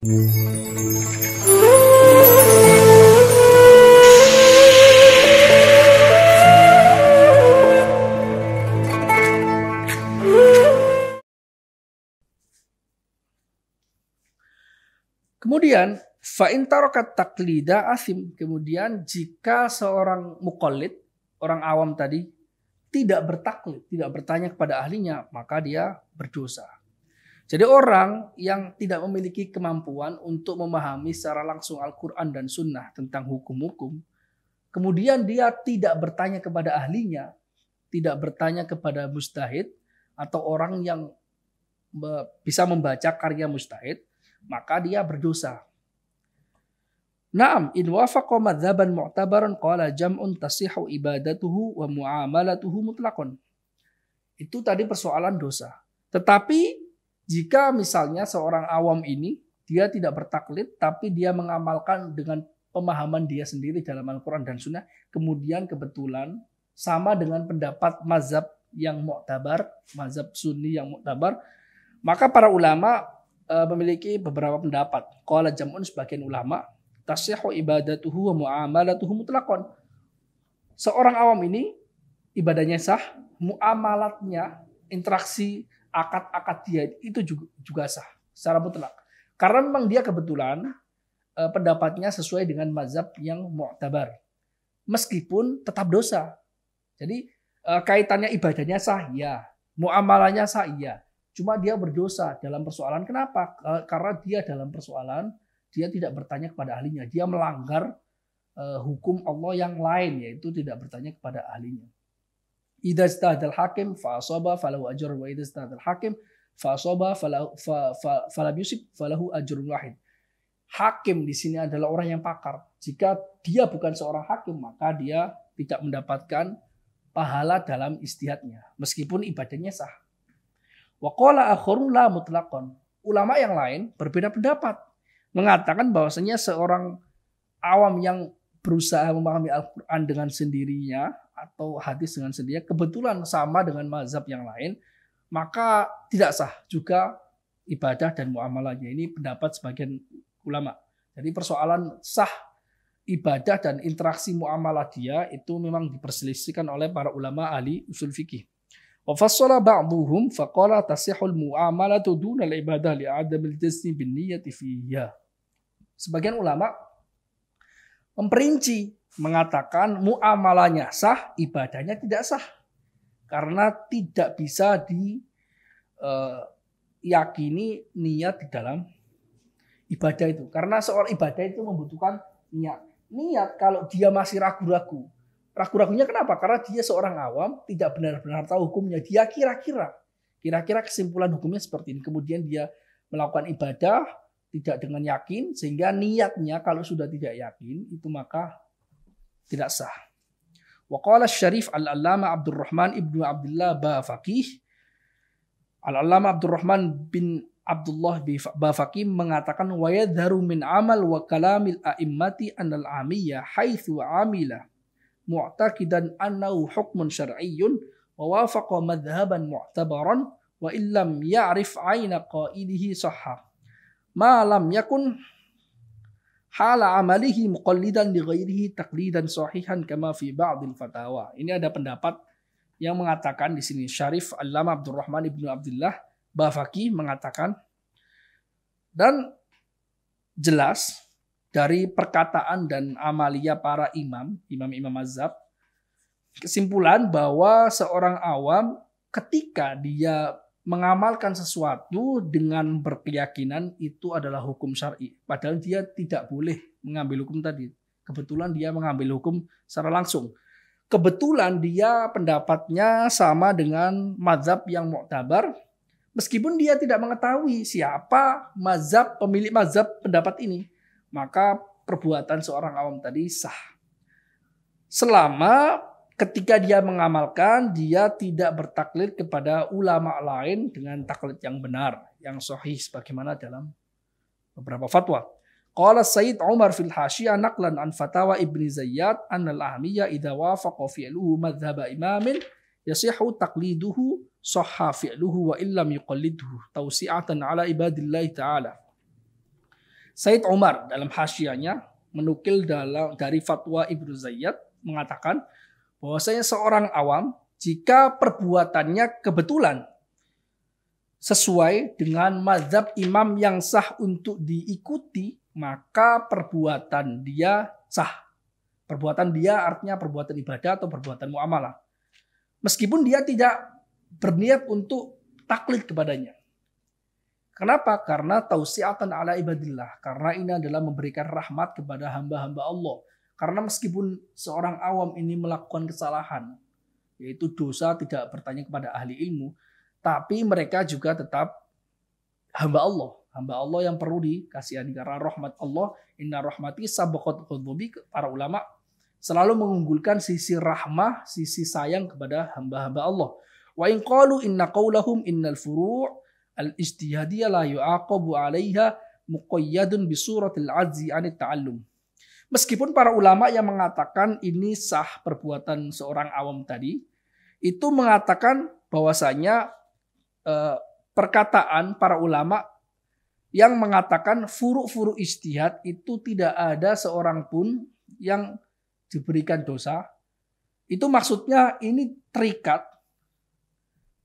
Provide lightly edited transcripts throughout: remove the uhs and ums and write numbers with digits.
Kemudian fa'in tarokat taklida asim. Kemudian jika seorang muqallid, orang awam tadi, tidak bertaklid, tidak bertanya kepada ahlinya, maka dia berdosa. Jadi orang yang tidak memiliki kemampuan untuk memahami secara langsung Al-Quran dan Sunnah tentang hukum-hukum, kemudian dia tidak bertanya kepada ahlinya, tidak bertanya kepada mujtahid atau orang yang bisa membaca karya mujtahid, maka dia berdosa. Naam, in wafaqa madzaban mu'tabaran qala jam'un tasihhu ibadatuhu wa muamalatuhu mutlaqan. Itu tadi persoalan dosa. Tetapi jika misalnya seorang awam ini dia tidak bertaklid tapi dia mengamalkan dengan pemahaman dia sendiri dalam Al-Quran dan Sunnah, kemudian kebetulan sama dengan pendapat mazhab yang mu'tabar, mazhab sunni yang mu'tabar, maka para ulama memiliki beberapa pendapat. Qala jam'un, sebagian ulama, tasihhu ibadatuhu wa muamalatuhu mutlaqan. Seorang awam ini ibadahnya sah, muamalatnya, interaksi akad-akad dia itu juga sah secara mutlak. Karena memang dia kebetulan pendapatnya sesuai dengan mazhab yang mu'tabar. Meskipun tetap dosa. Jadi kaitannya ibadahnya sah, ya. Muamalahnya sah, iya. Cuma dia berdosa dalam persoalan. Kenapa? Karena dia dalam persoalan, dia tidak bertanya kepada ahlinya. Dia melanggar hukum Allah yang lain, yaitu tidak bertanya kepada ahlinya. Idza ijtahadal hakim fa asaba falahu ajrun wa idza ijtahadal hakim fa asaba falam yusib falahu ajrun wahid. Hakim di sini adalah orang yang pakar. Jika dia bukan seorang hakim, maka dia tidak mendapatkan pahala dalam ijtihadnya, meskipun ibadahnya sah. Wa qala akharun la mutlaqan. Ulama yang lain berbeda pendapat, mengatakan bahwasanya seorang awam yang berusaha memahami Al-Quran dengan sendirinya atau hadis dengan sendirinya, kebetulan sama dengan mazhab yang lain, maka tidak sah juga ibadah dan muamalahnya. Ini pendapat sebagian ulama. Jadi persoalan sah ibadah dan interaksi muamalah dia itu memang diperselisihkan oleh para ulama ahli usul fikih. Wa fassala ba'dhum faqala tasihhul muamalatu duna al-ibadah li'adamil jazmi bin niyyati fiha. Sebagian ulama memperinci, mengatakan muamalahnya sah, ibadahnya tidak sah. Karena tidak bisa diyakini niat di dalam ibadah itu. Karena seorang ibadah itu membutuhkan niat. Niat kalau dia masih ragu-ragu. Ragu-ragunya kenapa? Karena dia seorang awam, tidak benar-benar tahu hukumnya. Dia kira-kira kesimpulan hukumnya seperti ini. Kemudian dia melakukan ibadah tidak dengan yakin, sehingga niatnya kalau sudah tidak yakin, itu maka tidak sah. Wa qala Syarif Al-Allama Abdurrahman ibnu Abdullah Bafaqih. Al-Allama Abdurrahman bin Abdullah Bafaqih mengatakan wa yadharu min amal wa kalamil a'immati anal amiyya haitsu amila mu'taqidan annahu hukmun syar'iyyun wa wafaqa madhhaban mu'tabaran wa illam ya'rif 'aina qailihi sahha ma lam yakun hala amalihi muqallidan li ghairihi taqlidan sahihan kama fi ba'dil fatawa. Ini ada pendapat yang mengatakan di sini, Syarif Allama Abdurrahman ibnu Abdullah Bafaqih mengatakan, dan jelas dari perkataan dan amalia para imam mazhab, kesimpulan bahwa seorang awam ketika dia mengamalkan sesuatu dengan berkeyakinan itu adalah hukum syar'i, padahal dia tidak boleh mengambil hukum tadi. Kebetulan dia mengambil hukum secara langsung. Kebetulan dia pendapatnya sama dengan mazhab yang mu'tabar, meskipun dia tidak mengetahui siapa pemilik mazhab pendapat ini, maka perbuatan seorang awam tadi sah. Selama ketika dia mengamalkan, dia tidak bertaklid kepada ulama lain dengan taklid yang benar, yang sahih sebagaimana dalam beberapa fatwa. Qala Sayyid Umar fil Hashiyah naqlan an fatawa Ibni Zayyad anna al-ahmiyya idza wafaqa fi'luhu madhhaba imamin yasihu taqliduhu sahha fi'luhu wa illam yuqallidhu tawsi'atan ala ibadillahi ta'ala. Said Umar dalam hasyiahnya menukil dari fatwa Ibnu Zayyad mengatakan bahwasanya seorang awam jika perbuatannya kebetulan sesuai dengan mazhab imam yang sah untuk diikuti, maka perbuatan dia sah. Perbuatan dia artinya perbuatan ibadah atau perbuatan muamalah. Meskipun dia tidak berniat untuk taklid kepadanya. Kenapa? Karena tausiatan ala ibadillah. Karena ini adalah memberikan rahmat kepada hamba-hamba Allah. Karena meskipun seorang awam ini melakukan kesalahan, yaitu dosa tidak bertanya kepada ahli ilmu, tapi mereka juga tetap hamba Allah. Hamba Allah yang perlu dikasihani karena rahmat Allah. Inna rahmati sabaqat ghadabi. Para ulama selalu mengunggulkan sisi rahmah, sisi sayang kepada hamba-hamba Allah. Wa in qalu inna qaulahum innal furu' al-ijtihadiyya la yu'aqabu 'alaiha muqayyadun bi suratil 'ajzi 'anit ta'allum. Meskipun para ulama yang mengatakan ini sah perbuatan seorang awam tadi, itu mengatakan bahwasanya perkataan para ulama yang mengatakan furu' ijtihad itu tidak ada seorang pun yang diberikan dosa. Itu maksudnya ini terikat,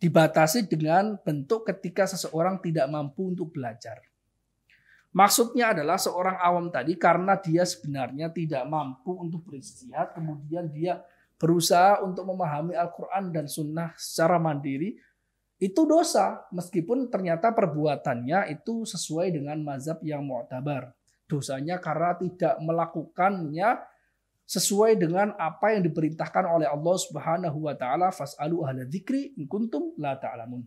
dibatasi dengan bentuk ketika seseorang tidak mampu untuk belajar. Maksudnya adalah seorang awam tadi karena dia sebenarnya tidak mampu untuk berijtihad, kemudian dia berusaha untuk memahami Al-Quran dan Sunnah secara mandiri, itu dosa meskipun ternyata perbuatannya itu sesuai dengan mazhab yang mu'tabar. Dosanya karena tidak melakukannya sesuai dengan apa yang diperintahkan oleh Allah Subhanahu wa taala, fas'alu ahla dzikri in kuntum la ta'lamun.